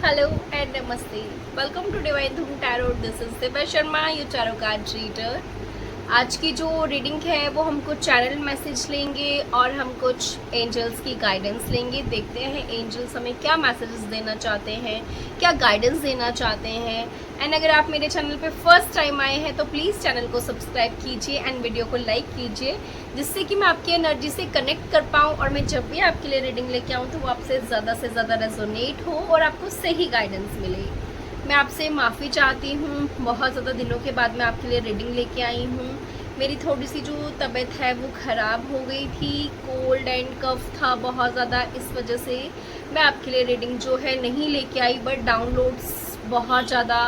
Hello and Namaste. Welcome to Divine Dhum Tarot. This is Diva Sharma, your tarot card reader. आज की जो reading है वो हम कुछ चैनल मैसेज लेंगे और हम कुछ एंजल्स की गाइडेंस लेंगे। देखते हैं एंजल्स हमें क्या मैसेजेस देना चाहते हैं, क्या गाइडेंस देना चाहते हैं। एंड अगर आप मेरे चैनल पे फर्स्ट टाइम आए हैं तो प्लीज़ चैनल को सब्सक्राइब कीजिए एंड वीडियो को लाइक कीजिए, जिससे कि मैं आपकी एनर्जी से कनेक्ट कर पाऊँ और मैं जब भी आपके लिए रीडिंग लेके आऊँ तो वो आपसे ज़्यादा रेजोनेट हो और आपको सही गाइडेंस मिले। मैं आपसे माफ़ी चाहती हूँ, बहुत ज़्यादा दिनों के बाद मैं आपके लिए रीडिंग लेके आई हूँ। मेरी थोड़ी सी जो तबीयत है वो ख़राब हो गई थी, कोल्ड एंड कफ था बहुत ज़्यादा, इस वजह से मैं आपके लिए रीडिंग जो है नहीं लेके आई। बट डाउनलोड्स बहुत ज़्यादा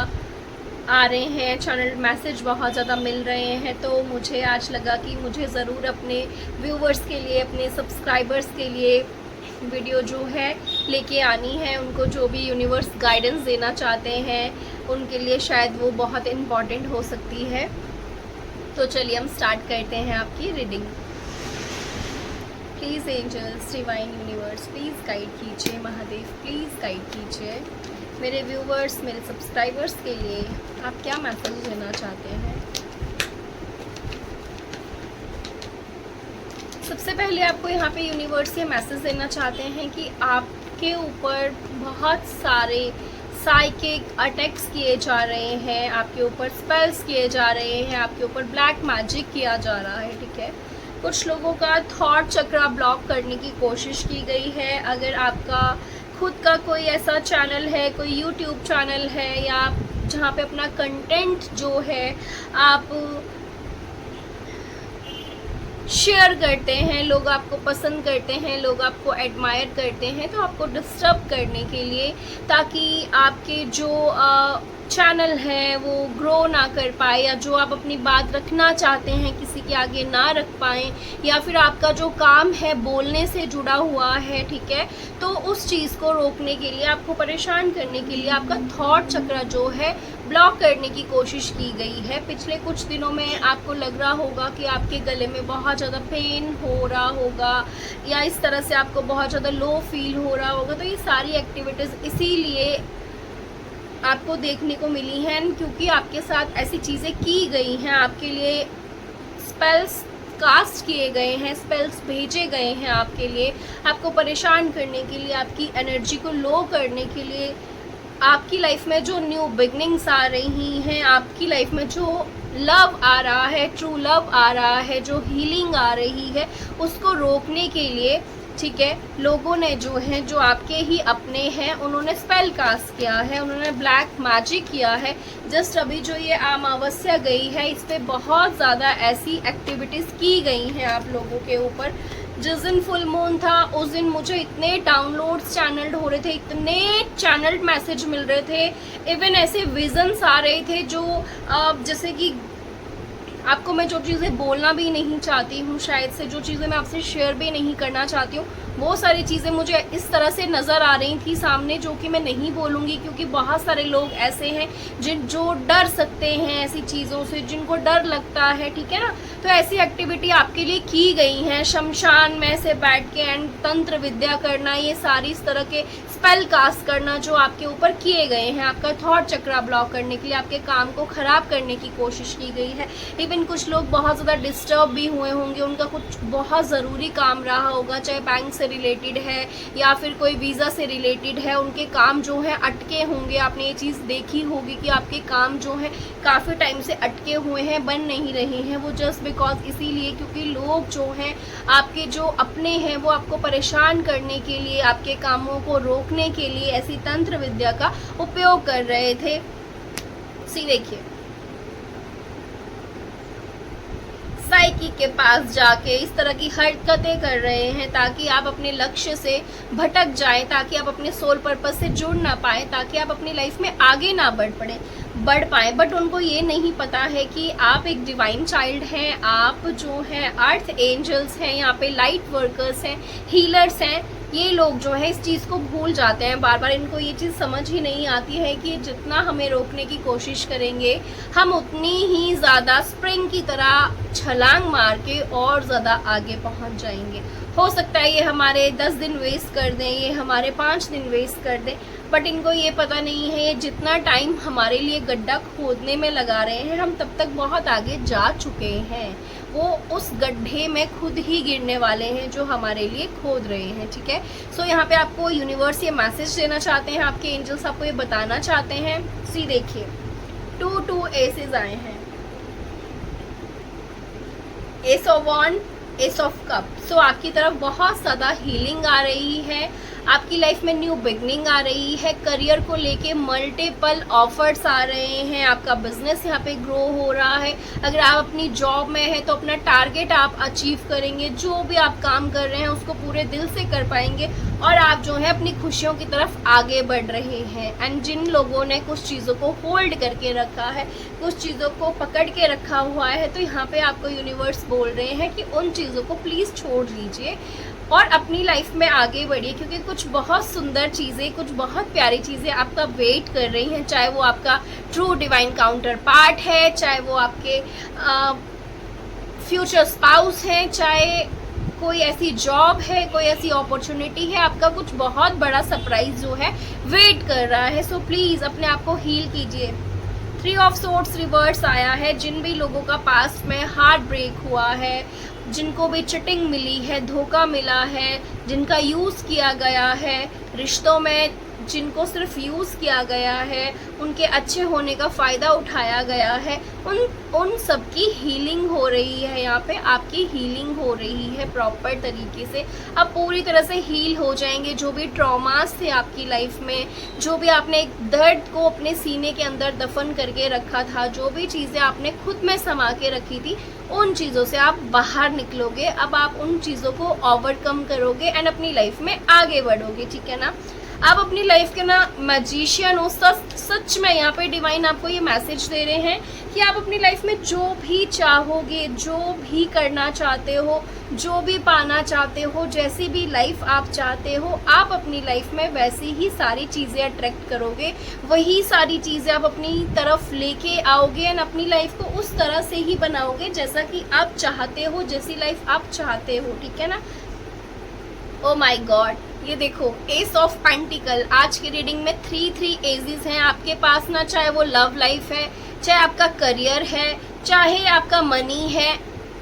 आ रहे हैं, चैनल मैसेज बहुत ज़्यादा मिल रहे हैं, तो मुझे आज लगा कि मुझे ज़रूर अपने व्यूवर्स के लिए, अपने सब्सक्राइबर्स के लिए वीडियो जो है लेके आनी है। उनको जो भी यूनिवर्स गाइडेंस देना चाहते हैं उनके लिए शायद वो बहुत इम्पॉर्टेंट हो सकती है। तो चलिए हम स्टार्ट करते हैं आपकी reading. Please angels, divine universe, please guide कीजिए। महादेव प्लीज़ गाइड कीजिए मेरे व्यूवर्स, मेरे सब्सक्राइबर्स के लिए आप क्या मैसेज देना चाहते हैं। सबसे पहले आपको यहाँ पे यूनिवर्स ये मैसेज देना चाहते हैं कि आपके ऊपर बहुत सारे साइकिक अटैक्स किए जा रहे हैं, आपके ऊपर स्पेल्स किए जा रहे हैं, आपके ऊपर ब्लैक मैजिक किया जा रहा है। ठीक है, कुछ लोगों का थॉट चक्रा ब्लॉक करने की कोशिश की गई है। अगर आपका खुद का कोई ऐसा चैनल है, कोई यूट्यूब चैनल है या जहाँ पे अपना कंटेंट जो है आप शेयर करते हैं, लोग आपको पसंद करते हैं, लोग आपको एडमायर करते हैं, तो आपको डिस्टर्ब करने के लिए, ताकि आपके जो चैनल है वो ग्रो ना कर पाए, या जो आप अपनी बात रखना चाहते हैं किसी के आगे ना रख पाएँ, या फिर आपका जो काम है बोलने से जुड़ा हुआ है, ठीक है, तो उस चीज़ को रोकने के लिए, आपको परेशान करने के लिए आपका थॉट चक्र जो है ब्लॉक करने की कोशिश की गई है। पिछले कुछ दिनों में आपको लग रहा होगा कि आपके गले में बहुत ज़्यादा पेन हो रहा होगा, या इस तरह से आपको बहुत ज़्यादा लो फील हो रहा होगा। तो ये सारी एक्टिविटीज़ इसीलिए आपको देखने को मिली हैं, क्योंकि आपके साथ ऐसी चीज़ें की गई हैं, आपके लिए स्पेल्स कास्ट किए गए हैं, स्पेल्स भेजे गए हैं आपके लिए, आपको परेशान करने के लिए, आपकी एनर्जी को लो करने के लिए। आपकी लाइफ में जो न्यू बिगनिंग्स आ रही हैं, आपकी लाइफ में जो लव आ रहा है, ट्रू लव आ रहा है, जो हीलिंग आ रही है, उसको रोकने के लिए, ठीक है, लोगों ने जो है, जो आपके ही अपने हैं, उन्होंने स्पेल कास्ट किया है, उन्होंने ब्लैक मैजिक किया है। जस्ट अभी जो ये अमावस्या गई है, इस पर बहुत ज़्यादा ऐसी एक्टिविटीज़ की गई हैं आप लोगों के ऊपर। जिस दिन फुल मून था उस दिन मुझे इतने डाउनलोड्स चैनल्ड हो रहे थे, इतने चैनल्ड मैसेज मिल रहे थे, इवन ऐसे विजन्स आ रहे थे जो जैसे कि आपको मैं जो चीज़ें बोलना भी नहीं चाहती हूँ, शायद से जो चीज़ें मैं आपसे शेयर भी नहीं करना चाहती हूँ, वो सारी चीज़ें मुझे इस तरह से नज़र आ रही थी सामने, जो कि मैं नहीं बोलूँगी, क्योंकि बहुत सारे लोग ऐसे हैं जो डर सकते हैं ऐसी चीज़ों से, जिनको डर लगता है, ठीक है ना। तो ऐसी एक्टिविटी आपके लिए की गई हैं, शमशान में से बैठ के एंड तंत्र विद्या करना, ये सारी इस तरह के स्पेल कास्ट करना जो आपके ऊपर किए गए हैं, आपका थॉट चक्रा ब्लॉक करने के लिए, आपके काम को ख़राब करने की कोशिश की गई है। इवन कुछ लोग बहुत ज़्यादा डिस्टर्ब भी हुए होंगे, उनका कुछ बहुत ज़रूरी काम रहा होगा, चाहे बैंक से रिलेटेड है या फिर कोई वीज़ा से रिलेटेड है, उनके काम जो है अटके होंगे। आपने ये चीज़ देखी होगी कि आपके काम जो है काफ़ी टाइम से अटके हुए हैं, बन नहीं रहे हैं, वो जस्ट बिकॉज इसीलिए क्योंकि लोग जो हैं आपके जो अपने हैं वो आपको परेशान करने के लिए, आपके कामों को रोकने के लिए ऐसी तंत्र विद्या का उपयोग कर रहे थे। सी देखिए, साइकिक के पास जाके इस तरह की हरकतें कर रहे हैं ताकि आप अपने लक्ष्य से भटक जाएं, ताकि आप अपने सोल पर्पस से जुड़ ना पाएं, ताकि आप अपनी लाइफ में आगे ना बढ़ पाएं। बट उनको ये नहीं पता है कि आप एक डिवाइन चाइल्ड हैं, आप जो हैं अर्थ एंजल्स हैं, यहाँ पे लाइट वर्कर्स हैं, हीलर्स हैं। ये लोग जो है इस चीज़ को भूल जाते हैं बार बार, इनको ये चीज़ समझ ही नहीं आती है कि जितना हमें रोकने की कोशिश करेंगे हम उतनी ही ज़्यादा स्प्रिंग की तरह छलांग मार के और ज़्यादा आगे पहुंच जाएंगे। हो सकता है ये हमारे 10 दिन वेस्ट कर दें, ये हमारे 5 दिन वेस्ट कर दें, बट इनको ये पता नहीं है ये जितना टाइम हमारे लिए गड्ढा खोदने में लगा रहे हैं, हम तब तक बहुत आगे जा चुके हैं। वो उस गड्ढे में खुद ही गिरने वाले हैं जो हमारे लिए खोद रहे हैं, ठीक है। सो यहाँ पे आपको यूनिवर्स ये मैसेज देना चाहते हैं, आपके एंजल्स आपको ये बताना चाहते हैं। सी देखिए 2 एसेस आए हैं, ace of wands, ace of cups. So आपकी तरफ बहुत ज़्यादा हीलिंग आ रही है, आपकी लाइफ में न्यू बिगनिंग आ रही है, करियर को लेके मल्टीपल ऑफर्स आ रहे हैं, आपका बिजनेस यहाँ पे ग्रो हो रहा है। अगर आप अपनी जॉब में हैं तो अपना टारगेट आप अचीव करेंगे, जो भी आप काम कर रहे हैं उसको पूरे दिल से कर पाएंगे और आप जो है अपनी खुशियों की तरफ आगे बढ़ रहे हैं। एंड जिन लोगों ने कुछ चीज़ों को होल्ड करके रखा है, कुछ चीज़ों को पकड़ के रखा हुआ है, तो यहाँ पे आपको यूनिवर्स बोल रहे हैं कि उन चीज़ों को प्लीज़ छोड़ दीजिए और अपनी लाइफ में आगे बढ़िए, क्योंकि कुछ बहुत सुंदर चीज़ें, कुछ बहुत प्यारी चीज़ें आपका वेट कर रही हैं। चाहे वो आपका ट्रू डिवाइन काउंटर पार्ट है, चाहे वो आपके फ्यूचर स्पाउस हैं, चाहे कोई ऐसी जॉब है, कोई ऐसी अपॉर्चुनिटी है, आपका कुछ बहुत बड़ा सरप्राइज जो है वेट कर रहा है। सो प्लीज़ अपने आप को हील कीजिए। 3 ऑफ सोर्ड्स रिवर्स आया है। जिन भी लोगों का पास्ट में हार्ट ब्रेक हुआ है, जिनको भी चिटिंग मिली है, धोखा मिला है, जिनका यूज़ किया गया है रिश्तों में, जिनको सिर्फ यूज़ किया गया है, उनके अच्छे होने का फ़ायदा उठाया गया है, उन सब की हीलिंग हो रही है। यहाँ पे आपकी हीलिंग हो रही है प्रॉपर तरीके से। आप पूरी तरह से हील हो जाएंगे। जो भी ट्रॉमास थे आपकी लाइफ में, जो भी आपने एक दर्द को अपने सीने के अंदर दफन करके रखा था, जो भी चीज़ें आपने खुद में समा के रखी थी, उन चीज़ों से आप बाहर निकलोगे। अब आप उन चीज़ों को ओवरकम करोगे एंड अपनी लाइफ में आगे बढ़ोगे, ठीक है ना। आप अपनी लाइफ के ना मैजिशियन हो। सच में यहाँ पे डिवाइन आपको ये मैसेज दे रहे हैं कि आप अपनी लाइफ में जो भी चाहोगे, जो भी करना चाहते हो, जो भी पाना चाहते हो, जैसी भी लाइफ आप चाहते हो, आप अपनी लाइफ में वैसी ही सारी चीज़ें अट्रैक्ट करोगे, वही सारी चीज़ें आप अपनी तरफ लेके आओगे एंड अपनी लाइफ को उस तरह से ही बनाओगे जैसा कि आप चाहते हो, जैसी लाइफ आप चाहते हो, ठीक है ना। ओ माय गॉड, ये देखो एस ऑफ पेंटिकल। आज की रीडिंग में 3 एजेस हैं आपके पास ना, चाहे वो लव लाइफ है, चाहे आपका करियर है, चाहे आपका मनी है,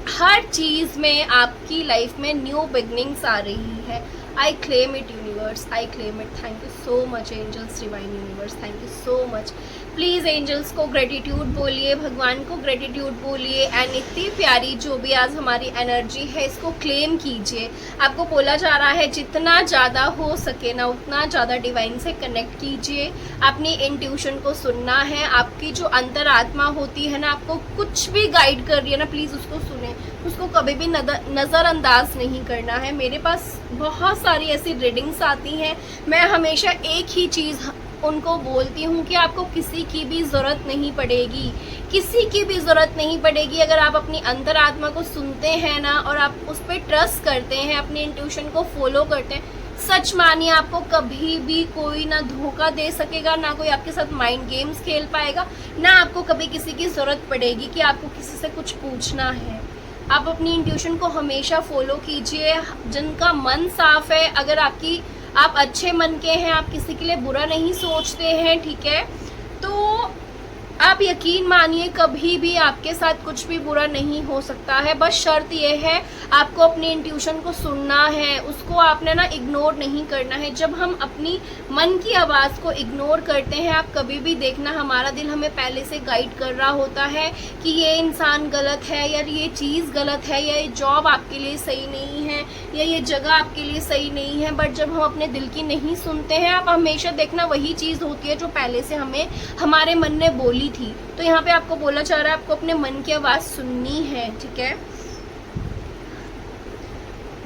हर चीज़ में आपकी लाइफ में न्यू बिगनिंग्स आ रही है। I claim it universe, I claim it. Thank you so much angels, divine universe, thank you so much. Please angels को ग्रेटिट्यूड बोलिए, भगवान को ग्रेटिट्यूड बोलिए एंड इतनी प्यारी जो भी आज हमारी एनर्जी है इसको क्लेम कीजिए। आपको बोला जा रहा है जितना ज़्यादा हो सके ना उतना ज़्यादा डिवाइन से कनेक्ट कीजिए। अपनी इंट्यूशन को सुनना है। आपकी जो अंतरात्मा होती है ना, आपको कुछ भी गाइड कर रही है ना, प्लीज़ उसको सुने, उसको कभी भी नज़रअंदाज नहीं करना है। मेरे पास बहुत सारी ऐसी रीडिंग्स आती हैं, मैं हमेशा एक ही चीज़ उनको बोलती हूँ कि आपको किसी की भी ज़रूरत नहीं पड़ेगी, किसी की भी ज़रूरत नहीं पड़ेगी। अगर आप अपनी अंतरात्मा को सुनते हैं ना और आप उस पर ट्रस्ट करते हैं, अपनी इंट्यूशन को फॉलो करते हैं, सच मानिए आपको कभी भी कोई ना धोखा दे सकेगा, ना कोई आपके साथ माइंड गेम्स खेल पाएगा, ना आपको कभी किसी की ज़रूरत पड़ेगी कि आपको किसी से कुछ पूछना है। आप अपनी इंट्यूशन को हमेशा फॉलो कीजिए। जिनका मन साफ है, अगर आप अच्छे मन के हैं, आप किसी के लिए बुरा नहीं सोचते हैं, ठीक है, तो आप यकीन मानिए कभी भी आपके साथ कुछ भी बुरा नहीं हो सकता है। बस शर्त यह है आपको अपनी इंट्यूशन को सुनना है, उसको आपने ना इग्नोर नहीं करना है। जब हम अपनी मन की आवाज़ को इग्नोर करते हैं, आप कभी भी देखना हमारा दिल हमें पहले से गाइड कर रहा होता है कि ये इंसान गलत है, या ये चीज़ गलत है, या ये जॉब आपके लिए सही नहीं है, या ये जगह आपके लिए सही नहीं है। बट जब हम अपने दिल की नहीं सुनते हैं, आप हमेशा देखना वही चीज़ होती है जो पहले से हमें हमारे मन ने बोली थी। तो यहाँ पे आपको बोला जा रहा है आपको अपने मन की आवाज़ सुननी है, ठीक है।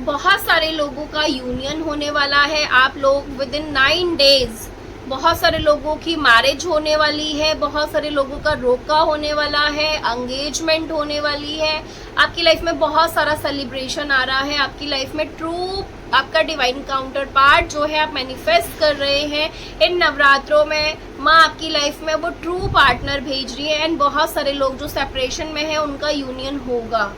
बहुत सारे लोगों का यूनियन होने वाला है। आप लोग विद इन 9 डेज, बहुत सारे लोगों की मैरिज होने वाली है, बहुत सारे लोगों का रोका होने वाला है, एंगेजमेंट होने वाली है। आपकी लाइफ में बहुत सारा सेलिब्रेशन आ रहा है। आपकी लाइफ में ट्रू आपका डिवाइन काउंटर पार्ट जो है आप मैनिफेस्ट कर रहे हैं इन नवरात्रों में, माँ आपकी लाइफ में वो ट्रू पार्टनर भेज रही है। एंड बहुत सारे लोग जो सेपरेशन में है उनका यूनियन होगा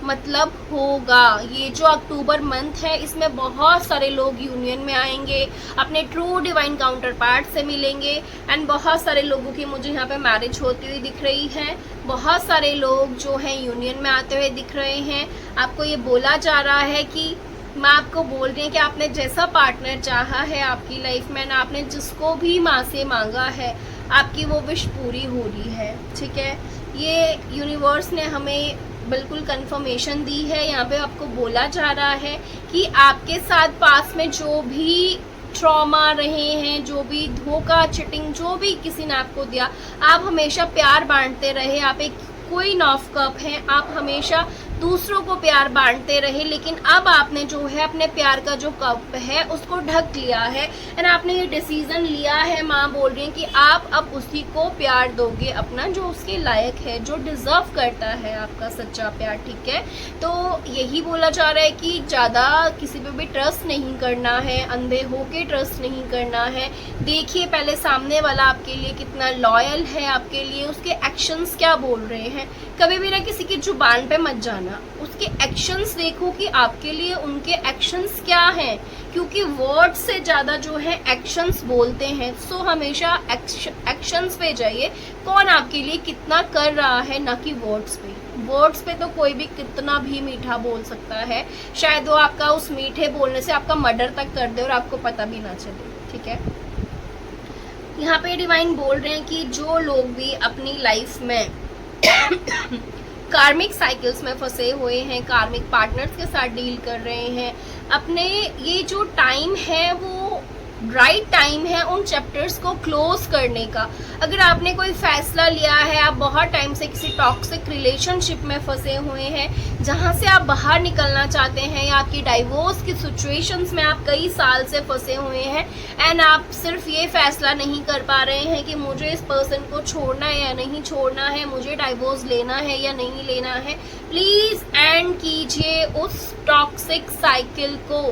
मतलब होगा। ये जो अक्टूबर मंथ है इसमें बहुत सारे लोग यूनियन में आएंगे, अपने ट्रू डिवाइन काउंटर पार्ट से मिलेंगे। एंड बहुत सारे लोगों की मुझे यहाँ पे मैरिज होती हुई दिख रही है, बहुत सारे लोग जो हैं यूनियन में आते हुए दिख रहे हैं। आपको ये बोला जा रहा है कि माँ आपको बोल रही है कि आपने जैसा पार्टनर चाहा है आपकी लाइफ में ना, आपने जिसको भी माँ से मांगा है आपकी वो विश पूरी हो रही है। ठीक है, ये यूनिवर्स ने हमें बिल्कुल कंफर्मेशन दी है। यहाँ पे आपको बोला जा रहा है कि आपके साथ पास में जो भी ट्रॉमा रहे हैं, जो भी धोखा, चिटिंग, जो भी किसी ने आपको दिया, आप हमेशा प्यार बांटते रहे। आप एक क्वीन ऑफ कप हैं, आप हमेशा दूसरों को प्यार बांटते रहे, लेकिन अब आपने जो है अपने प्यार का जो कप है उसको ढक लिया है। एंड आपने ये डिसीजन लिया है, माँ बोल रही है कि आप अब उसी को प्यार दोगे अपना जो उसके लायक है, जो डिजर्व करता है आपका सच्चा प्यार। ठीक है, तो यही बोला जा रहा है कि ज़्यादा किसी पे भी ट्रस्ट नहीं करना है, अंधे होके ट्रस्ट नहीं करना है। देखिए पहले सामने वाला आपके लिए कितना लॉयल है, आपके लिए उसके एक्शंस क्या बोल रहे हैं। कभी भी ना किसी की जुबान पे मत जाना, उसके एक्शंस देखो कि आपके लिए उनके एक्शंस क्या हैं, क्योंकि वर्ड से ज़्यादा जो है एक्शंस बोलते हैं। सो हमेशा एक्शंस पे जाइए, कौन आपके लिए कितना कर रहा है, ना कि वर्ड्स पे। वर्ड्स पे तो कोई भी कितना भी मीठा बोल सकता है, शायद वो आपका उस मीठे बोलने से आपका मर्डर तक कर दे और आपको पता भी ना चले। ठीक है, यहाँ पे डिवाइन बोल रहे हैं कि जो लोग भी अपनी लाइफ में कार्मिक साइकिल्स में फंसे हुए हैं, कार्मिक पार्टनर्स के साथ डील कर रहे हैं, अपने ये जो टाइम है वो राइट टाइम है उन चैप्टर्स को क्लोज करने का। अगर आपने कोई फैसला लिया है, आप बहुत टाइम से किसी टॉक्सिक रिलेशनशिप में फंसे हुए हैं जहां से आप बाहर निकलना चाहते हैं, या आपकी डाइवोर्स की सिचुएशंस में आप कई साल से फंसे हुए हैं एंड आप सिर्फ ये फैसला नहीं कर पा रहे हैं कि मुझे इस पर्सन को छोड़ना है या नहीं छोड़ना है, मुझे डाइवोर्स लेना है या नहीं लेना है, प्लीज एंड कीजिए उस टॉक्सिक साइकिल को।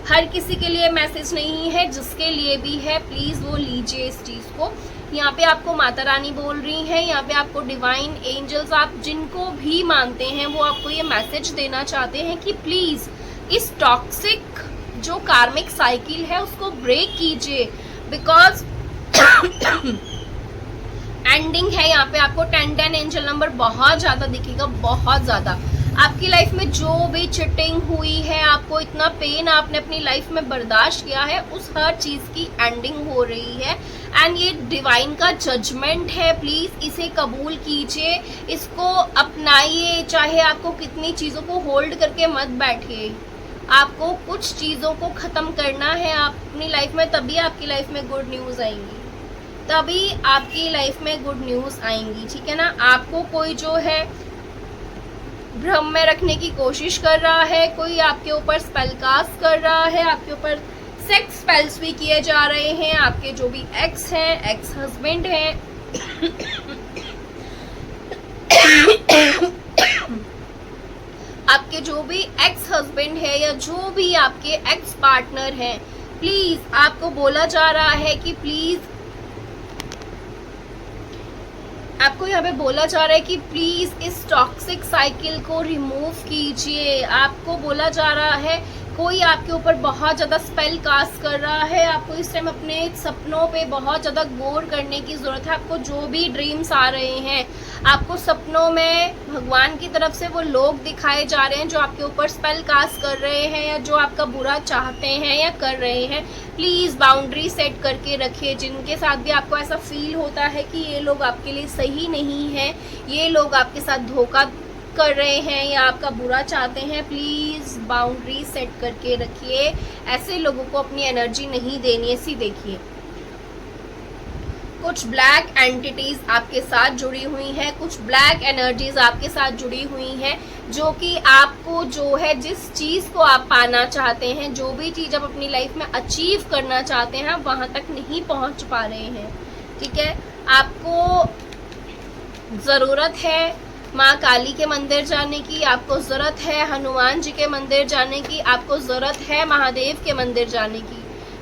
हर किसी के लिए मैसेज नहीं है, जिसके लिए भी है प्लीज वो लीजिए इस चीज को। यहाँ पे आपको माता रानी बोल रही है, यहाँ पे आपको डिवाइन एंजल्स, आप जिनको भी मानते हैं वो आपको ये मैसेज देना चाहते हैं कि प्लीज इस टॉक्सिक जो कार्मिक साइकिल है उसको ब्रेक कीजिए, बिकॉज एंडिंग है। यहाँ पे आपको 10 एंजल नंबर बहुत ज्यादा दिखेगा, बहुत ज्यादा। आपकी लाइफ में जो भी चिटिंग हुई है, आपको इतना पेन आपने अपनी लाइफ में बर्दाश्त किया है, उस हर चीज की एंडिंग हो रही है। एंड ये डिवाइन का जजमेंट है, प्लीज इसे कबूल कीजिए, इसको अपनाइए। चाहे आपको कितनी चीजों को होल्ड करके मत बैठिए, आपको कुछ चीजों को खत्म करना है अपनी लाइफ में, तभी आपकी लाइफ में गुड न्यूज आएंगी, तभी आपकी लाइफ में गुड न्यूज आएंगी। ठीक है ना, आपको कोई जो है भ्रम में रखने की कोशिश कर रहा है, कोई आपके ऊपर स्पेल कास्ट कर रहा है, आपके ऊपर सेक्स स्पेल्स भी किए जा रहे हैं। आपके जो भी एक्स हैं, एक्स हस्बैंड हैं, आपके जो भी एक्स हस्बैंड है या जो भी आपके एक्स पार्टनर हैं, प्लीज आपको बोला जा रहा है कि प्लीज आपको यहाँ पे बोला जा रहा है कि प्लीज इस टॉक्सिक साइकिल को रिमूव कीजिए। आपको बोला जा रहा है कोई आपके ऊपर बहुत ज़्यादा स्पेल कास्ट कर रहा है, आपको इस टाइम अपने सपनों पे बहुत ज़्यादा गौर करने की ज़रूरत है। आपको जो भी ड्रीम्स आ रहे हैं, आपको सपनों में भगवान की तरफ से वो लोग दिखाए जा रहे हैं जो आपके ऊपर स्पेल कास्ट कर रहे हैं या जो आपका बुरा चाहते हैं या कर रहे हैं। प्लीज़ बाउंड्री सेट करके रखिए। जिनके साथ भी आपको ऐसा फील होता है कि ये लोग आपके लिए सही नहीं है, ये लोग आपके साथ धोखा कर रहे हैं या आपका बुरा चाहते हैं, प्लीज बाउंड्री सेट करके रखिए। ऐसे लोगों को अपनी एनर्जी नहीं देनी है। देखिए कुछ ब्लैक एंटिटीज आपके साथ जुड़ी हुई हैं, कुछ ब्लैक एनर्जीज आपके साथ जुड़ी हुई हैं जो कि आपको जो है जिस चीज को आप पाना चाहते हैं, जो भी चीज आप अपनी लाइफ में अचीव करना चाहते हैं, आप वहां तक नहीं पहुंच पा रहे हैं। ठीक है, आपको जरूरत है माँ काली के मंदिर जाने की आपको ज़रूरत है, हनुमान जी के मंदिर जाने की आपको ज़रूरत है, महादेव के मंदिर जाने की।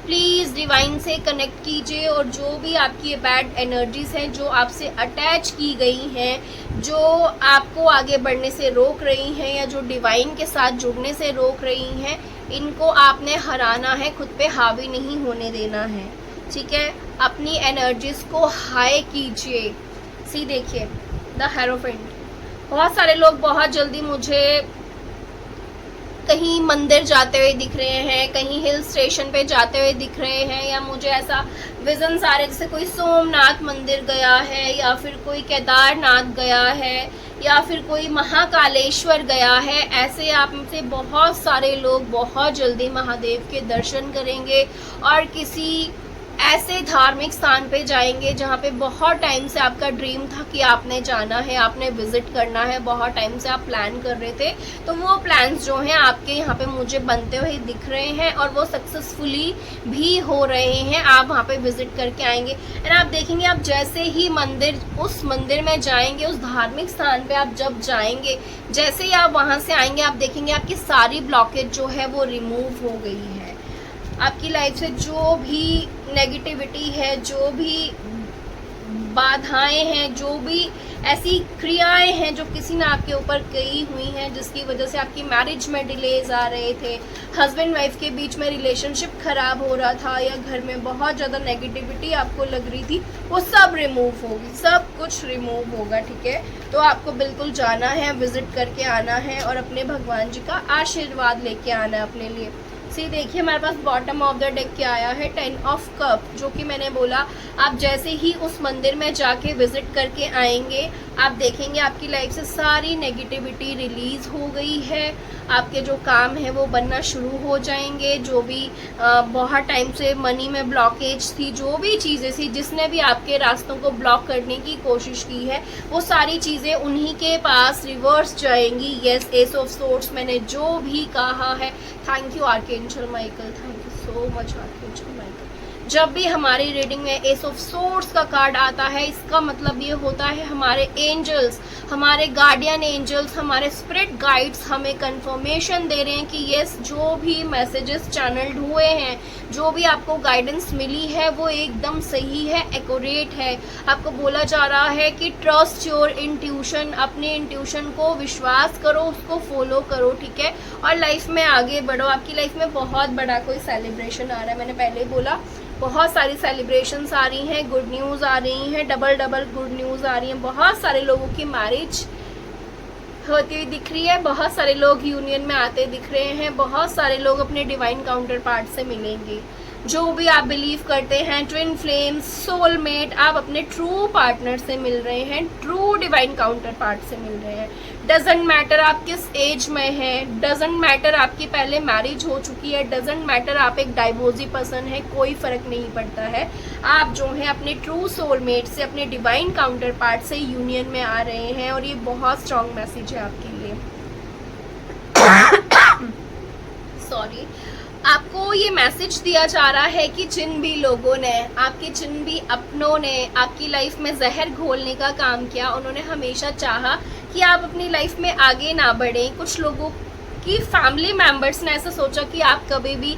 प्लीज़ डिवाइन से कनेक्ट कीजिए और जो भी आपकी बैड एनर्जीज़ हैं, जो आपसे अटैच की गई हैं, जो आपको आगे बढ़ने से रोक रही हैं या जो डिवाइन के साथ जुड़ने से रोक रही हैं, इनको आपने हराना है, खुद पे हावी नहीं होने देना है। ठीक है, अपनी एनर्जीज़ को हाई कीजिए। सी देखिए द हेरोफेंट, बहुत सारे लोग बहुत जल्दी मुझे कहीं मंदिर जाते हुए दिख रहे हैं, कहीं हिल स्टेशन पे जाते हुए दिख रहे हैं, या मुझे ऐसा विजन्स आ रहे जैसे कोई सोमनाथ मंदिर गया है, या फिर कोई केदारनाथ गया है, या फिर कोई महाकालेश्वर गया है। ऐसे आप में से बहुत सारे लोग बहुत जल्दी महादेव के दर्शन करेंगे और किसी ऐसे धार्मिक स्थान पे जाएंगे जहाँ पे बहुत टाइम से आपका ड्रीम था कि आपने जाना है, आपने विजिट करना है, बहुत टाइम से आप प्लान कर रहे थे। तो वो प्लान्स जो हैं आपके यहाँ पे मुझे बनते हुए दिख रहे हैं और वो सक्सेसफुली भी हो रहे हैं। आप वहाँ पे विजिट करके आएंगे एंड आप देखेंगे, आप जैसे ही उस मंदिर में जाएंगे, उस धार्मिक स्थान पे आप जब जाएंगे, जैसे ही आप वहाँ से आएंगे, आप देखेंगे आपकी सारी ब्लॉकेज जो है वो रिमूव हो गई है। आपकी लाइफ से जो भी नेगेटिविटी है, जो भी बाधाएं हैं, जो भी ऐसी क्रियाएं हैं जो किसी ने आपके ऊपर की हुई हैं, जिसकी वजह से आपकी मैरिज में डिलेज आ रहे थे, हस्बैंड वाइफ के बीच में रिलेशनशिप खराब हो रहा था, या घर में बहुत ज़्यादा नेगेटिविटी आपको लग रही थी, वो सब रिमूव होगी, सब कुछ रिमूव होगा। ठीक है, तो आपको बिल्कुल जाना है, विजिट करके आना है और अपने भगवान जी का आशीर्वाद लेके आना है अपने लिए। देखिए हमारे पास बॉटम ऑफ द डेक क्या आया है, 10 ऑफ कप, जो कि मैंने बोला आप जैसे ही उस मंदिर में जाके विजिट करके आएंगे, आप देखेंगे आपकी लाइफ से सारी नेगेटिविटी रिलीज हो गई है, आपके जो काम है वो बनना शुरू हो जाएंगे। जो भी बहुत टाइम से मनी में ब्लॉकेज थी, जो भी चीज़ें थी, जिसने भी आपके रास्तों को ब्लॉक करने की कोशिश की है, वो सारी चीज़ें उन्हीं के पास रिवर्स जाएंगी। यस, एस ऑफ सोर्ड्स मैंने जो भी कहा है, thank you archangel Michael, thank you so much archangel Michael. जब भी हमारी रीडिंग में एस ऑफ सोर्ड्स का कार्ड आता है, इसका मतलब ये होता है हमारे एंजल्स, हमारे गार्डियन एंजल्स, हमारे स्पिरिट गाइड्स हमें कंफर्मेशन दे रहे हैं कि यस, जो भी मैसेजेस चैनल्ड हुए हैं, जो भी आपको गाइडेंस मिली है, वो एकदम सही है, एक्यूरेट है। आपको बोला जा रहा है कि ट्रस्ट योर इंट्यूशन, अपने इंट्यूशन को विश्वास करो, उसको फॉलो करो। ठीक है, और लाइफ में आगे बढ़ो। आपकी लाइफ में बहुत बड़ा कोई सेलिब्रेशन आ रहा है, मैंने पहले ही बोला, बहुत सारी सेलिब्रेशंस आ रही हैं, गुड न्यूज़ आ रही हैं, डबल गुड न्यूज़ आ रही हैं। बहुत सारे लोगों की मैरिज होती हुई दिख रही है, बहुत सारे लोग यूनियन में आते दिख रहे हैं, बहुत सारे लोग अपने डिवाइन काउंटर पार्ट से मिलेंगे। जो भी आप बिलीव करते हैं, ट्विन फ्लेम्स, सोलमेट, आप अपने ट्रू पार्टनर से मिल रहे हैं, ट्रू डिवाइन काउंटर पार्ट से मिल रहे हैं। डजेंट मैटर आप किस एज में हैं, डजेंट मैटर आपकी पहले मैरिज हो चुकी है, डजेंट मैटर आप एक डाइवोर्सी पर्सन है, कोई फर्क नहीं पड़ता है। आप जो है अपने ट्रू सोलमेट से, अपने डिवाइन काउंटर पार्ट से यूनियन में आ रहे हैं और ये बहुत स्ट्रॉन्ग मैसेज है आपके लिए। सॉरी, आपको ये मैसेज दिया जा रहा है कि जिन भी लोगों ने, आपके जिन भी अपनों ने आपकी लाइफ में जहर घोलने का काम किया, उन्होंने हमेशा चाहा कि आप अपनी लाइफ में आगे ना बढ़ें। कुछ लोगों की फैमिली मेंबर्स ने ऐसा सोचा कि आप कभी भी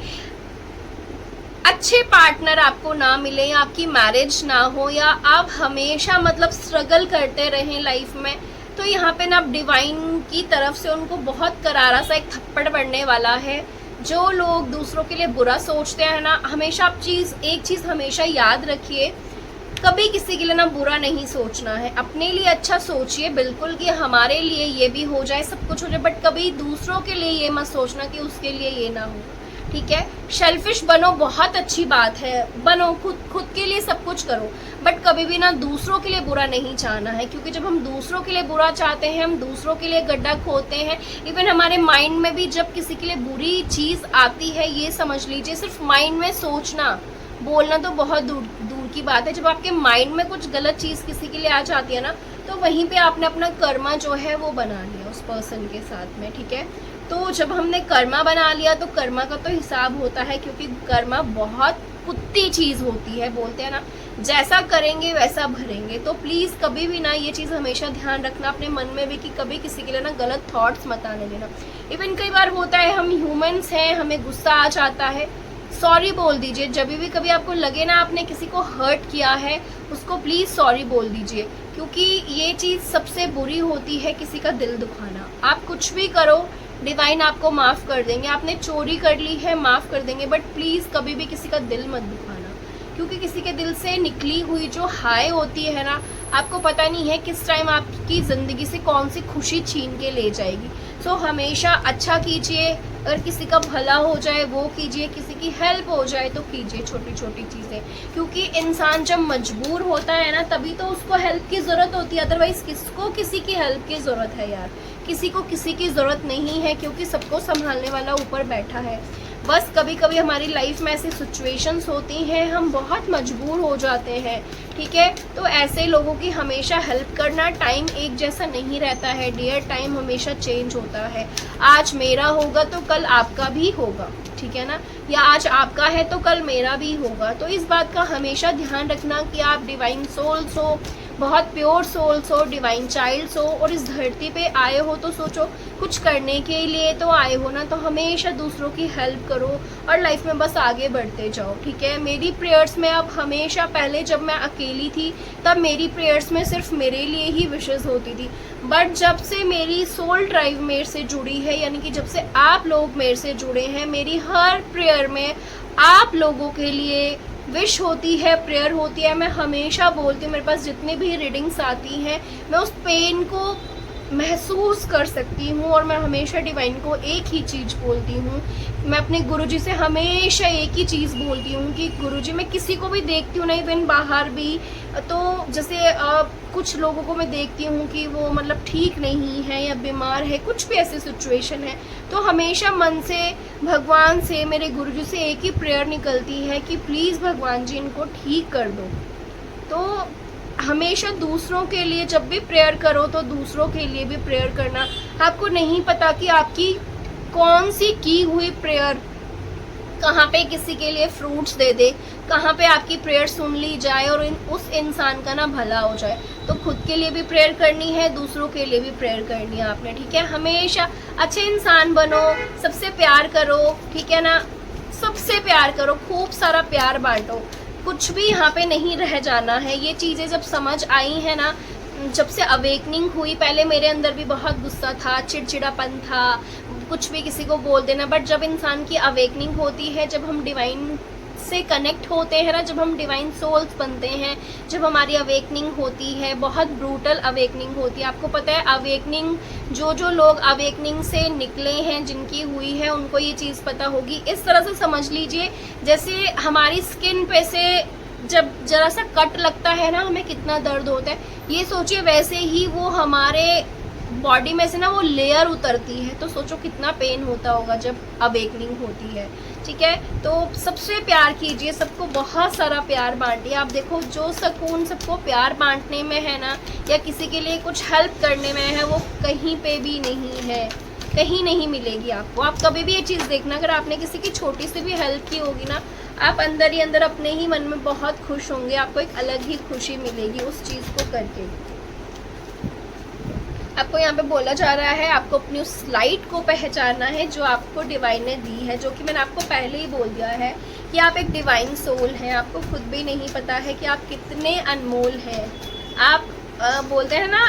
अच्छे पार्टनर आपको ना मिले, या आपकी मैरिज ना हो, या आप हमेशा मतलब स्ट्रगल करते रहें लाइफ में। तो यहाँ पे ना डिवाइन की तरफ से उनको बहुत करारा सा एक थप्पड़ पड़ने वाला है। जो लोग दूसरों के लिए बुरा सोचते हैं ना, हमेशा आप एक चीज़ हमेशा याद रखिए, कभी किसी के लिए ना बुरा नहीं सोचना है, अपने लिए अच्छा सोचिए बिल्कुल कि हमारे लिए ये भी हो जाए, सब कुछ हो जाए, बट कभी दूसरों के लिए ये मत सोचना कि उसके लिए ये ना हो। ठीक है, शेल्फिश बनो, बहुत अच्छी बात है, बनो, खुद के लिए सब कुछ करो, बट कभी भी ना दूसरों के लिए बुरा नहीं चाहना है, क्योंकि जब हम दूसरों के लिए बुरा चाहते हैं, हम दूसरों के लिए गड्ढा खोदते हैं। इवन हमारे माइंड में भी जब किसी के लिए बुरी चीज़ आती है, ये समझ लीजिए, सिर्फ माइंड में सोचना, बोलना तो बहुत दूर की बात है, जब आपके माइंड में कुछ गलत चीज़ किसी के लिए आ जाती है ना, तो वहीं पे आपने अपना कर्मा जो है वो बना लिया उस पर्सन के साथ में। ठीक है, तो जब हमने कर्मा बना लिया तो कर्मा का तो हिसाब होता है, क्योंकि कर्मा बहुत कुत्ती चीज़ होती है, बोलते हैं ना, जैसा करेंगे वैसा भरेंगे। तो प्लीज़ कभी भी ना ये चीज़ हमेशा ध्यान रखना अपने मन में भी कि कभी किसी के लिए ना गलत थॉट्स मत आने देना। इवन कई बार होता है, हम ह्यूमंस हैं, हमें गुस्सा आ जाता है, सॉरी बोल दीजिए। जब भी कभी आपको लगे ना आपने किसी को हर्ट किया है, उसको प्लीज़ सॉरी बोल दीजिए, क्योंकि ये चीज़ सबसे बुरी होती है, किसी का दिल दुखाना। आप कुछ भी करो, डिवाइन आपको माफ़ कर देंगे। आपने चोरी कर ली है, माफ़ कर देंगे, बट प्लीज़ कभी भी किसी का दिल मत दुखाना, क्योंकि किसी के दिल से निकली हुई जो हाय होती है ना, आपको पता नहीं है किस टाइम आपकी ज़िंदगी से कौन सी खुशी छीन के ले जाएगी। सो हमेशा अच्छा कीजिए, अगर किसी का भला हो जाए वो कीजिए, किसी की हेल्प हो जाए तो कीजिए, छोटी छोटी चीज़ें। क्योंकि इंसान जब मजबूर होता है ना, तभी तो उसको हेल्प की ज़रूरत होती है, अदरवाइज़ किसको किसी की हेल्प की ज़रूरत है यार। किसी को किसी की ज़रूरत नहीं है, क्योंकि सबको संभालने वाला ऊपर बैठा है। बस कभी कभी हमारी लाइफ में ऐसी सिचुएशंस होती हैं, हम बहुत मजबूर हो जाते हैं, ठीक है। तो ऐसे लोगों की हमेशा हेल्प करना। टाइम एक जैसा नहीं रहता है डियर, टाइम हमेशा चेंज होता है। आज मेरा होगा तो कल आपका भी होगा, ठीक है ना, या आज आपका है तो कल मेरा भी होगा। तो इस बात का हमेशा ध्यान रखना कि आप डिवाइन सोल्स हो, बहुत प्योर सोल्स हो, डिवाइन चाइल्ड्स हो, और इस धरती पे आए हो तो सोचो कुछ करने के लिए तो आए हो ना, तो हमेशा दूसरों की हेल्प करो और लाइफ में बस आगे बढ़ते जाओ, ठीक है। मेरी प्रेयर्स में अब हमेशा, पहले जब मैं अकेली थी तब मेरी प्रेयर्स में सिर्फ मेरे लिए ही विशेस होती थी, बट जब से मेरी सोल ड्राइव मेरे से जुड़ी है, यानी कि जब से आप लोग मेरे से जुड़े हैं, मेरी हर प्रेयर में आप लोगों के लिए विश होती है, प्रेयर होती है। मैं हमेशा बोलती हूँ, मेरे पास जितनी भी रीडिंग्स आती हैं, मैं उस पेन को महसूस कर सकती हूँ, और मैं हमेशा डिवाइन को एक ही चीज़ बोलती हूँ। मैं अपने गुरुजी से हमेशा एक ही चीज़ बोलती हूँ कि गुरुजी, मैं किसी को भी देखती हूँ ना, इवन बाहर भी, तो जैसे कुछ लोगों को मैं देखती हूँ कि वो मतलब ठीक नहीं है या बीमार है, कुछ भी ऐसी सिचुएशन है, तो हमेशा मन से भगवान से, मेरे गुरुजी से एक ही प्रेयर निकलती है कि प्लीज़ भगवान जी इनको ठीक कर दो। तो हमेशा दूसरों के लिए जब भी प्रेयर करो तो दूसरों के लिए भी प्रेयर करना। आपको नहीं पता कि आपकी कौन सी की हुई प्रेयर कहाँ पे किसी के लिए फ्रूट्स दे दे, कहाँ पे आपकी प्रेयर सुन ली जाए और उस इंसान का ना भला हो जाए। तो खुद के लिए भी प्रेयर करनी है, दूसरों के लिए भी प्रेयर करनी है आपने, ठीक है। हमेशा अच्छे इंसान बनो, सबसे प्यार करो, ठीक है ना, सबसे प्यार करो, खूब सारा प्यार बांटो, कुछ भी यहाँ पे नहीं रह जाना है। ये चीज़ें जब समझ आई है ना, जब से अवेकनिंग हुई, पहले मेरे अंदर भी बहुत गुस्सा था, चिड़चिड़ापन था, कुछ भी किसी को बोल देना, बट जब इंसान की अवेकनिंग होती है, जब हम डिवाइन से कनेक्ट होते हैं ना, जब हम डिवाइन सोल्स बनते हैं, जब हमारी अवेकनिंग होती है, बहुत ब्रूटल अवेकनिंग होती है। आपको पता है अवेकनिंग, जो लोग अवेकनिंग से निकले हैं, जिनकी हुई है, उनको ये चीज़ पता होगी। इस तरह से समझ लीजिए जैसे हमारी स्किन पे से जब जरा सा कट लगता है ना, हमें कितना दर्द होता है, ये सोचिए वैसे ही वो हमारे बॉडी में से ना वो लेयर उतरती है, तो सोचो कितना पेन होता होगा जब अवेकनिंग होती है, ठीक है। तो सबसे प्यार कीजिए, सबको बहुत सारा प्यार बांटिए। आप देखो जो सुकून सबको प्यार बांटने में है ना, या किसी के लिए कुछ हेल्प करने में है, वो कहीं पे भी नहीं है, कहीं नहीं मिलेगी आपको। आप कभी भी ये चीज़ देखना, अगर आपने किसी की छोटी सी भी हेल्प की होगी ना, आप अंदर ही अंदर अपने ही मन में बहुत खुश होंगे, आपको एक अलग ही खुशी मिलेगी उस चीज़ को करके। आपको यहाँ पे बोला जा रहा है आपको अपनी उस लाइट को पहचानना है जो आपको डिवाइन ने दी है, जो कि मैंने आपको पहले ही बोल दिया है कि आप एक डिवाइन सोल हैं। आपको खुद भी नहीं पता है कि आप कितने अनमोल हैं। आप बोलते हैं ना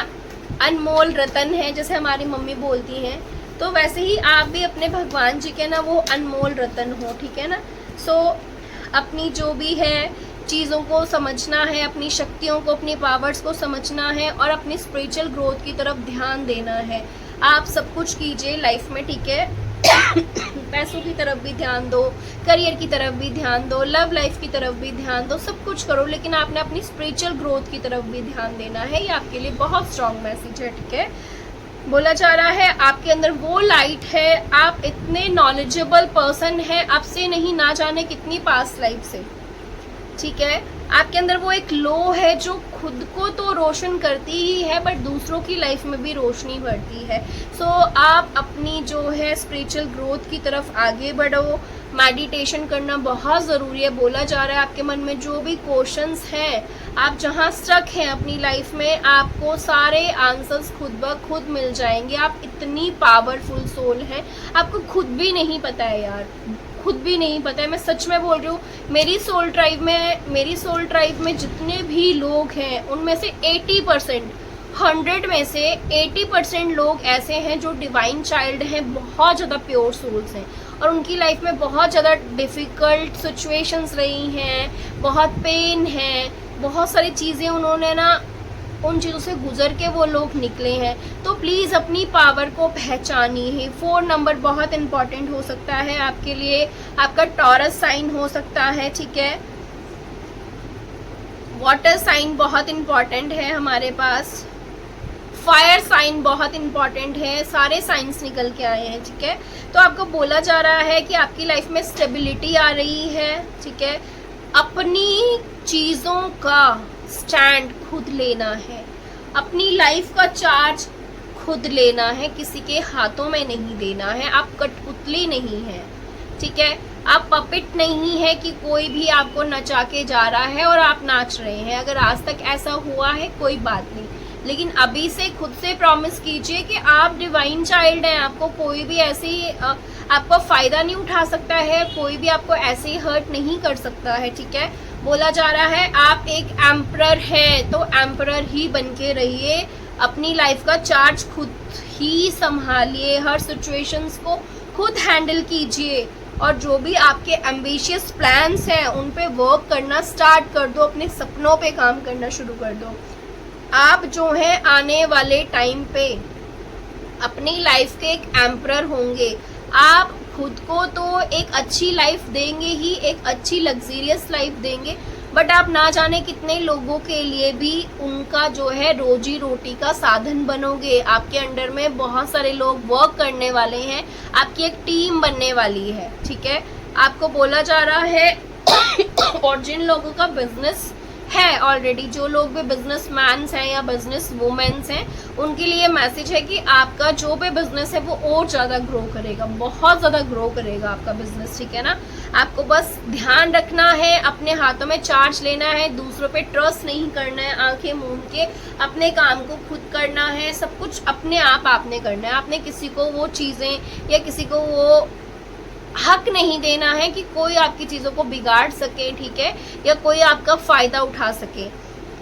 अनमोल रतन है, जैसे हमारी मम्मी बोलती हैं, तो वैसे ही आप भी अपने भगवान जी के ना वो अनमोल रतन हो, ठीक है ना। सो अपनी जो भी है चीज़ों को समझना है, अपनी शक्तियों को, अपनी पावर्स को समझना है, और अपनी स्पिरिचुअल ग्रोथ की तरफ ध्यान देना है। आप सब कुछ कीजिए लाइफ में, ठीक है। पैसों की तरफ भी ध्यान दो, करियर की तरफ भी ध्यान दो, लव लाइफ की तरफ भी ध्यान दो, सब कुछ करो, लेकिन आपने अपनी स्पिरिचुअल ग्रोथ की तरफ भी ध्यान देना है। ये आपके लिए बहुत स्ट्रॉन्ग मैसेज है, ठीक है। बोला जा रहा है आपके अंदर वो लाइट है, आप इतने नॉलेजेबल पर्सन है, आपसे नहीं ना जाने कितनी पास्ट लाइफ से, ठीक है। आपके अंदर वो एक लो है जो खुद को तो रोशन करती ही है, बट दूसरों की लाइफ में भी रोशनी भरती है। सो आप अपनी जो है स्पिरिचुअल ग्रोथ की तरफ आगे बढ़ो, मेडिटेशन करना बहुत ज़रूरी है। बोला जा रहा है आपके मन में जो भी क्वेश्चंस हैं, आप जहाँ स्टक हैं अपनी लाइफ में, आपको सारे आंसर्स खुद ब खुद मिल जाएंगे। आप इतनी पावरफुल सोल हैं, आपको खुद भी नहीं पता है यार, खुद भी नहीं पता है। मैं सच में बोल रही हूँ, मेरी सोल ट्राइब में जितने भी लोग हैं उनमें से 80%, 100 में से 80% लोग ऐसे हैं जो डिवाइन चाइल्ड हैं, बहुत ज़्यादा प्योर सोल्स हैं और उनकी लाइफ में बहुत ज़्यादा डिफ़िकल्ट सिचुएशंस रही हैं, बहुत पेन है, बहुत सारी चीज़ें उन्होंने ना उन चीज़ों से गुजर के वो लोग निकले हैं। तो प्लीज़ अपनी पावर को पहचानिए। 4 नंबर बहुत इम्पॉर्टेंट हो सकता है आपके लिए, आपका टॉरस साइन हो सकता है, ठीक है। वाटर साइन बहुत इम्पॉर्टेंट है हमारे पास, फायर साइन बहुत इम्पॉर्टेंट है, सारे साइंस निकल के आए हैं, ठीक है। तो आपको बोला जा रहा है कि आपकी लाइफ में स्टेबिलिटी आ रही है, ठीक है। अपनी चीज़ों का स्टैंड खुद लेना है, अपनी लाइफ का चार्ज खुद लेना है, किसी के हाथों में नहीं देना है। आप कठपुतली नहीं है, ठीक है। आप पपेट नहीं है कि कोई भी आपको नचा के जा रहा है और आप नाच रहे हैं। अगर आज तक ऐसा हुआ है कोई बात नहीं, लेकिन अभी से खुद से प्रॉमिस कीजिए कि आप डिवाइन चाइल्ड हैं। आपको कोई भी ऐसी आपका फ़ायदा नहीं उठा सकता है, कोई भी आपको ऐसे ही हर्ट नहीं कर सकता है, ठीक है। बोला जा रहा है आप एक एम्परर हैं, तो एम्परर ही बन के रहिए। अपनी लाइफ का चार्ज खुद ही संभालिए, हर सिचुएशंस को खुद हैंडल कीजिए और जो भी आपके एम्बिशियस प्लान्स हैं उन पे वर्क करना स्टार्ट कर दो, अपने सपनों पे काम करना शुरू कर दो। आप जो हैं आने वाले टाइम पे अपनी लाइफ के एक एम्परर होंगे। आप खुद को तो एक अच्छी लाइफ देंगे ही, एक अच्छी लग्जरियस लाइफ देंगे, बट आप ना जाने कितने लोगों के लिए भी उनका जो है रोजी रोटी का साधन बनोगे। आपके अंडर में बहुत सारे लोग वर्क करने वाले हैं, आपकी एक टीम बनने वाली है, ठीक है। आपको बोला जा रहा है और जिन लोगों का बिजनेस है ऑलरेडी, जो लोग भी बिजनेसमैन्स हैं या बिजनेस वुमेन्स हैं, उनके लिए मैसेज है कि आपका जो भी बिजनेस है वो और ज़्यादा ग्रो करेगा, बहुत ज़्यादा ग्रो करेगा आपका बिजनेस, ठीक है ना। आपको बस ध्यान रखना है, अपने हाथों में चार्ज लेना है, दूसरों पे ट्रस्ट नहीं करना है, आंखें मूंद के अपने काम को खुद करना है, सब कुछ अपने आप आपने करना है। आपने किसी को वो चीज़ें या किसी को वो हक नहीं देना है कि कोई आपकी चीज़ों को बिगाड़ सके, ठीक है, या कोई आपका फ़ायदा उठा सके।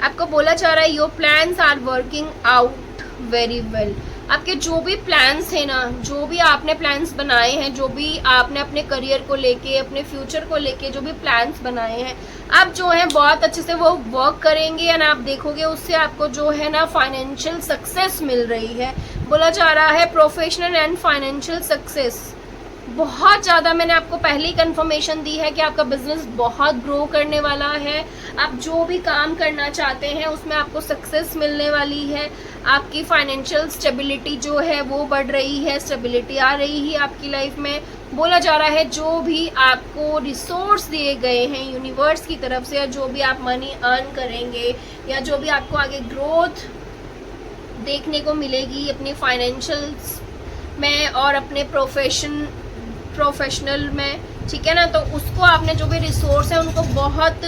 आपको बोला जा रहा है your plans are working out very well. आपके जो भी प्लान्स हैं ना, जो भी आपने प्लान्स बनाए हैं, जो भी आपने अपने करियर को लेके, अपने फ्यूचर को लेके जो भी प्लान्स बनाए हैं, आप जो है बहुत अच्छे से वो वर्क करेंगे एंड आप देखोगे उससे आपको जो है ना फाइनेंशियल सक्सेस मिल रही है। बोला जा रहा है प्रोफेशनल एंड फाइनेंशियल सक्सेस बहुत ज़्यादा, मैंने आपको पहले ही कंफर्मेशन दी है कि आपका बिजनेस बहुत ग्रो करने वाला है। आप जो भी काम करना चाहते हैं उसमें आपको सक्सेस मिलने वाली है। आपकी फाइनेंशियल स्टेबिलिटी जो है वो बढ़ रही है, स्टेबिलिटी आ रही है आपकी लाइफ में। बोला जा रहा है जो भी आपको रिसोर्स दिए गए हैं यूनिवर्स की तरफ से, या जो भी आप मनी अर्न करेंगे या जो भी आपको आगे ग्रोथ देखने को मिलेगी अपनी फाइनेंशियल में और अपने प्रोफेशनल में, ठीक है ना, तो उसको आपने जो भी रिसोर्स है उनको बहुत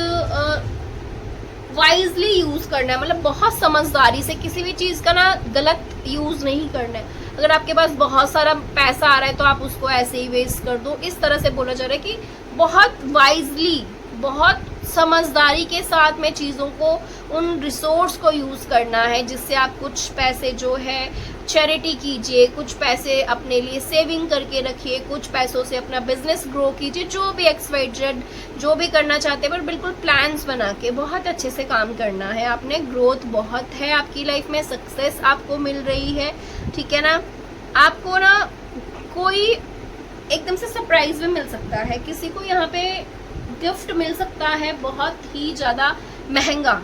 वाइजली यूज़ करना है, मतलब बहुत समझदारी से, किसी भी चीज़ का ना गलत यूज़ नहीं करना है। अगर आपके पास बहुत सारा पैसा आ रहा है तो आप उसको ऐसे ही वेस्ट कर दो, इस तरह से बोला जा रहा है कि बहुत वाइजली, बहुत समझदारी के साथ में चीज़ों को, उन रिसोर्स को यूज़ करना है, जिससे आप कुछ पैसे जो है चैरिटी कीजिए, कुछ पैसे अपने लिए सेविंग करके रखिए, कुछ पैसों से अपना बिजनेस ग्रो कीजिए, जो भी XYZ जो भी करना चाहते हैं, पर बिल्कुल प्लान्स बना के बहुत अच्छे से काम करना है आपने। ग्रोथ बहुत है आपकी लाइफ में, सक्सेस आपको मिल रही है, ठीक है ना। आपको ना कोई एकदम से सरप्राइज भी मिल सकता है, किसी को यहाँ पे गिफ्ट मिल सकता है बहुत ही ज़्यादा महंगा।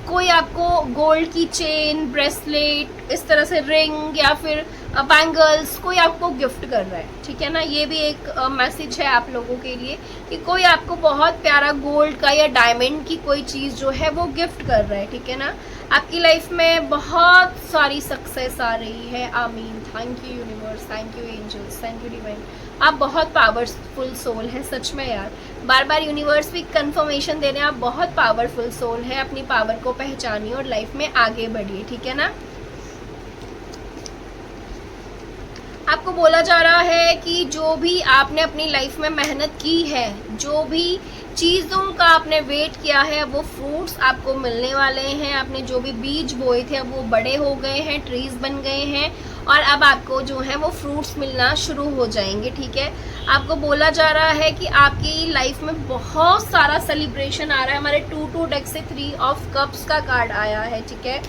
कोई आपको गोल्ड की चेन, ब्रेसलेट, इस तरह से रिंग या फिर बैंगल्स कोई आपको गिफ्ट कर रहा है, ठीक है ना। ये भी एक मैसेज है आप लोगों के लिए कि कोई आपको बहुत प्यारा गोल्ड का या डायमंड की कोई चीज़ जो है वो गिफ्ट कर रहा है, ठीक है ना। आपकी लाइफ में बहुत सारी सक्सेस आ रही है। आमीन। Thank you universe, thank you angels, thank you divine. आप बहुत पावरफुल सोल हैं सच में यार। बार बार यूनिवर्स भी कंफर्मेशन दे रहे हैं आप बहुत पावरफुल सोल हैं। अपनी पावर को पहचानिए और लाइफ में आगे बढ़िए, ठीक है ना। आपको बोला जा रहा है कि जो भी आपने अपनी लाइफ में मेहनत की है, जो भी चीज़ों का आपने वेट किया है, वो फ्रूट्स आपको मिलने वाले हैं। आपने जो भी बीज बोए थे अब वो बड़े हो गए हैं, ट्रीज बन गए हैं और अब आपको जो है वो फ्रूट्स मिलना शुरू हो जाएंगे, ठीक है। आपको बोला जा रहा है कि आपकी लाइफ में बहुत सारा सेलिब्रेशन आ रहा है। हमारे 2 डेक से 3 ऑफ कप्स का कार्ड आया है, ठीक है।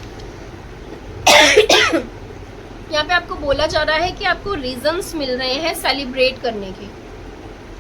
यहाँ पे आपको बोला जा रहा है कि आपको रीजंस मिल रहे हैं सेलिब्रेट करने के।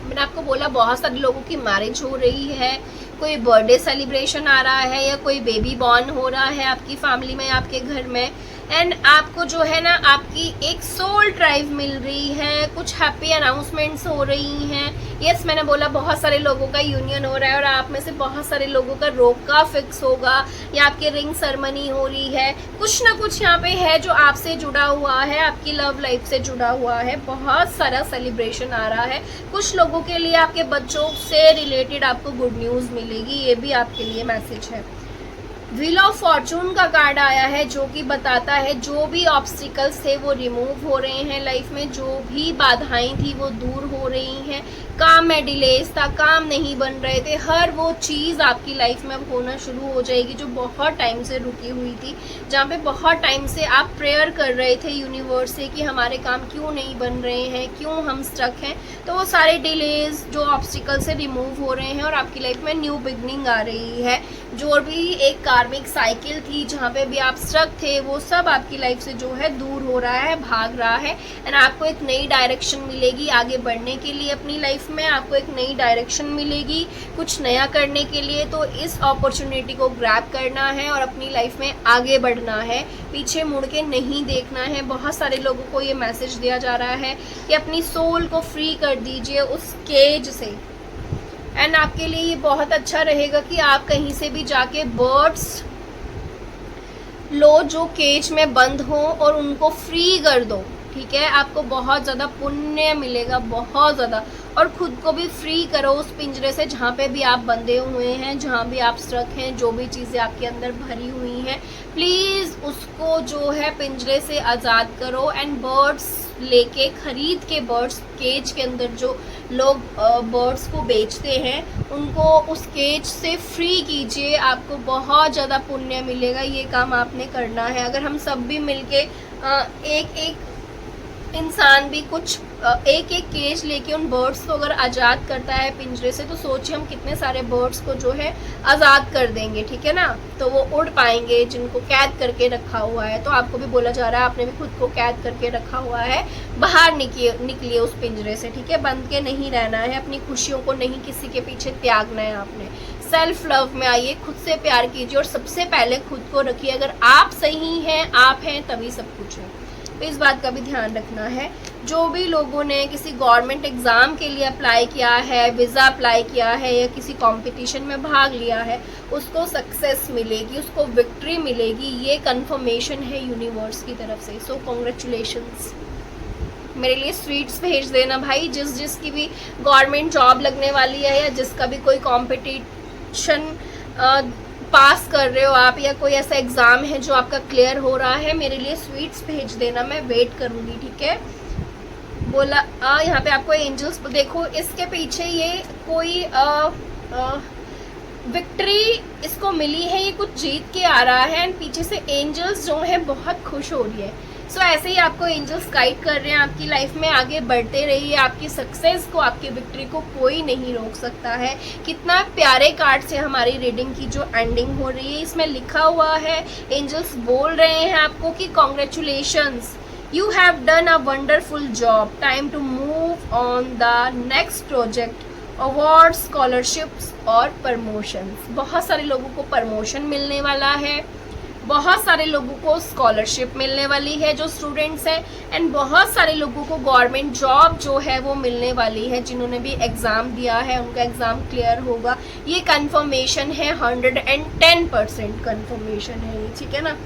मैंने आपको बोला बहुत सारे लोगों की मैरिज हो रही है, कोई बर्थडे सेलिब्रेशन आ रहा है या कोई बेबी बॉर्न हो रहा है आपकी फैमिली में, आपके घर में। एंड आपको जो है ना आपकी एक सोल ड्राइव मिल रही है, कुछ हैप्पी अनाउंसमेंट्स हो रही हैं। यस, मैंने बोला बहुत सारे लोगों का यूनियन हो रहा है और आप में से बहुत सारे लोगों का रोका फिक्स होगा या आपकी रिंग सेरेमनी हो रही है। कुछ ना कुछ यहाँ पे है जो आपसे जुड़ा हुआ है, आपकी लव लाइफ से जुड़ा हुआ है। बहुत सारा सेलिब्रेशन आ रहा है। कुछ लोगों के लिए आपके बच्चों से रिलेटेड आपको गुड न्यूज़ मिलेगी, ये भी आपके लिए मैसेज है। व्हील ऑफ फॉर्चून का कार्ड आया है जो कि बताता है जो भी ऑब्स्टिकल्स थे वो रिमूव हो रहे हैं लाइफ में, जो भी बाधाएं थी वो दूर हो रही हैं। काम में डिलेज था, काम नहीं बन रहे थे, हर वो चीज़ आपकी लाइफ में अब होना शुरू हो जाएगी जो बहुत टाइम से रुकी हुई थी। जहाँ पे बहुत टाइम से आप प्रेयर कर रहे थे यूनिवर्स से कि हमारे काम क्यों नहीं बन रहे हैं, क्यों हम स्ट्रक हैं, तो वो सारे डिलेज जो ऑब्स्टिकल से रिमूव हो रहे हैं और आपकी लाइफ में न्यू बिगनिंग आ रही है। जो भी एक कार्मिक साइकिल थी जहाँ पे भी आप स्ट्रक थे वो सब आपकी लाइफ से जो है दूर हो रहा है, भाग रहा है। एंड आपको एक नई डायरेक्शन मिलेगी आगे बढ़ने के लिए अपनी लाइफ में। आपको एक नई डायरेक्शन मिलेगी कुछ नया करने के लिए। तो इस अपॉर्चुनिटी को ग्रैब करना है और अपनी लाइफ में आगे बढ़ना है, पीछे मुड़ के नहीं देखना है। बहुत सारे लोगों को ये मैसेज दिया जा रहा है कि अपनी सोल को फ्री कर दीजिए उस केज से। एंड आपके लिए ये बहुत अच्छा रहेगा कि आप कहीं से भी जाके बर्ड्स लो जो केज में बंद हो और उनको फ्री कर दो, ठीक है। आपको बहुत ज़्यादा पुण्य मिलेगा, बहुत ज़्यादा। और खुद को भी फ्री करो उस पिंजरे से जहाँ पे भी आप बंधे हुए हैं, जहाँ भी आप स्ट्रक हैं, जो भी चीज़ें आपके अंदर भरी हुई हैं, प्लीज़ उसको जो है पिंजरे से आज़ाद करो। एंड बर्ड्स लेके खरीद के बर्ड्स केज के अंदर जो लोग बर्ड्स को बेचते हैं उनको उस केज से फ्री कीजिए। आपको बहुत ज़्यादा पुण्य मिलेगा, ये काम आपने करना है। अगर हम सब भी मिलके एक एक इंसान भी कुछ एक एक केज लेके उन बर्ड्स को अगर आज़ाद करता है पिंजरे से, तो सोचिए हम कितने सारे बर्ड्स को जो है आज़ाद कर देंगे, ठीक है ना। तो वो उड़ पाएंगे जिनको कैद करके रखा हुआ है। तो आपको भी बोला जा रहा है आपने भी खुद को कैद करके रखा हुआ है, बाहर निकलिए उस पिंजरे से, ठीक है। बंद के नहीं रहना है, अपनी खुशियों को नहीं किसी के पीछे त्यागना है आपने। सेल्फ लव में आइए, खुद से प्यार कीजिए और सबसे पहले खुद को रखिए। अगर आप सही हैं, आप हैं, तभी सब कुछ है। तो इस बात का भी ध्यान रखना है। जो भी लोगों ने किसी गवर्नमेंट एग्ज़ाम के लिए अप्लाई किया है, वीज़ा अप्लाई किया है या किसी कंपटीशन में भाग लिया है, उसको सक्सेस मिलेगी, उसको विक्ट्री मिलेगी, ये कंफर्मेशन है यूनिवर्स की तरफ से। सो कॉन्ग्रेचुलेशंस। मेरे लिए स्वीट्स भेज देना भाई, जिसकी भी गवर्नमेंट जॉब लगने वाली है या जिसका भी कोई कॉम्पिटिशन पास कर रहे हो आप, या कोई ऐसा एग्ज़ाम है जो आपका क्लियर हो रहा है, मेरे लिए स्वीट्स भेज देना, मैं वेट करूँगी, ठीक है। बोला यहाँ पे आपको एंजल्स देखो, इसके पीछे ये कोई विक्ट्री इसको मिली है, ये कुछ जीत के आ रहा है। एंड पीछे से एंजल्स जो है बहुत खुश हो रही है। सो ऐसे ही आपको एंजल्स गाइड कर रहे हैं, आपकी लाइफ में आगे बढ़ते रहिए। आपकी सक्सेस को, आपकी विक्ट्री को कोई नहीं रोक सकता है। कितना प्यारे कार्ड से हमारी रीडिंग की जो एंडिंग हो रही है, इसमें लिखा हुआ है, एंजल्स बोल रहे हैं आपको कि congratulations, you have done a wonderful job, time to move on the next project, awards, scholarships और promotions। बहुत सारे लोगों को प्रमोशन मिलने वाला है, बहुत सारे लोगों को स्कॉलरशिप मिलने वाली है जो स्टूडेंट्स हैं, एंड बहुत सारे लोगों को गवर्नमेंट जॉब जो है वो मिलने वाली है। जिन्होंने भी एग्ज़ाम दिया है उनका एग्ज़ाम क्लियर होगा, ये कंफर्मेशन है, 110% कंफर्मेशन है ये, ठीक है ना।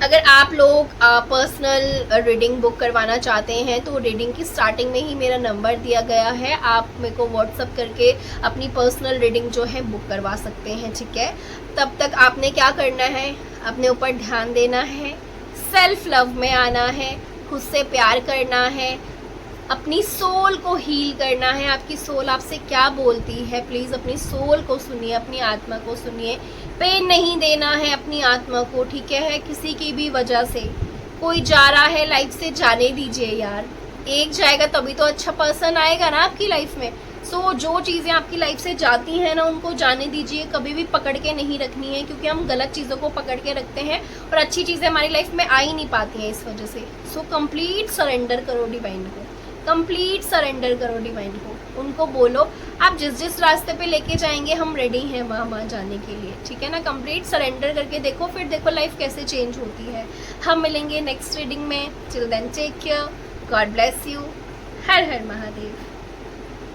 अगर आप लोग पर्सनल रीडिंग बुक करवाना चाहते हैं तो रीडिंग की स्टार्टिंग में ही मेरा नंबर दिया गया है, आप मेरे को व्हाट्सअप करके अपनी पर्सनल रीडिंग जो है बुक करवा सकते हैं, ठीक है। तब तक आपने क्या करना है, अपने ऊपर ध्यान देना है, सेल्फ लव में आना है, खुद से प्यार करना है, अपनी सोल को हील करना है। आपकी सोल आपसे क्या बोलती है, प्लीज़ अपनी सोल को सुनिए, अपनी आत्मा को सुनिए। पेन नहीं देना है अपनी आत्मा को, ठीक है। किसी की भी वजह से कोई जा रहा है लाइफ से, जाने दीजिए यार, एक जाएगा तभी तो अच्छा पर्सन आएगा ना आपकी लाइफ में। सो जो चीज़ें आपकी लाइफ से जाती हैं ना उनको जाने दीजिए, कभी भी पकड़ के नहीं रखनी है, क्योंकि हम गलत चीज़ों को पकड़ के रखते हैं और अच्छी चीज़ें हमारी लाइफ में आ ही नहीं पाती हैं इस वजह से। सो कंप्लीट सरेंडर करो डिवाइन को, कंप्लीट सरेंडर करो डिवाइन को। उनको बोलो आप जिस जिस रास्ते पे लेके जाएंगे हम रेडी हैं वहाँ जाने के लिए, ठीक है ना। कंप्लीट सरेंडर करके देखो, फिर देखो लाइफ कैसे चेंज होती है। हम मिलेंगे नेक्स्ट रीडिंग में, till then take care, God bless you, हर हर महादेव।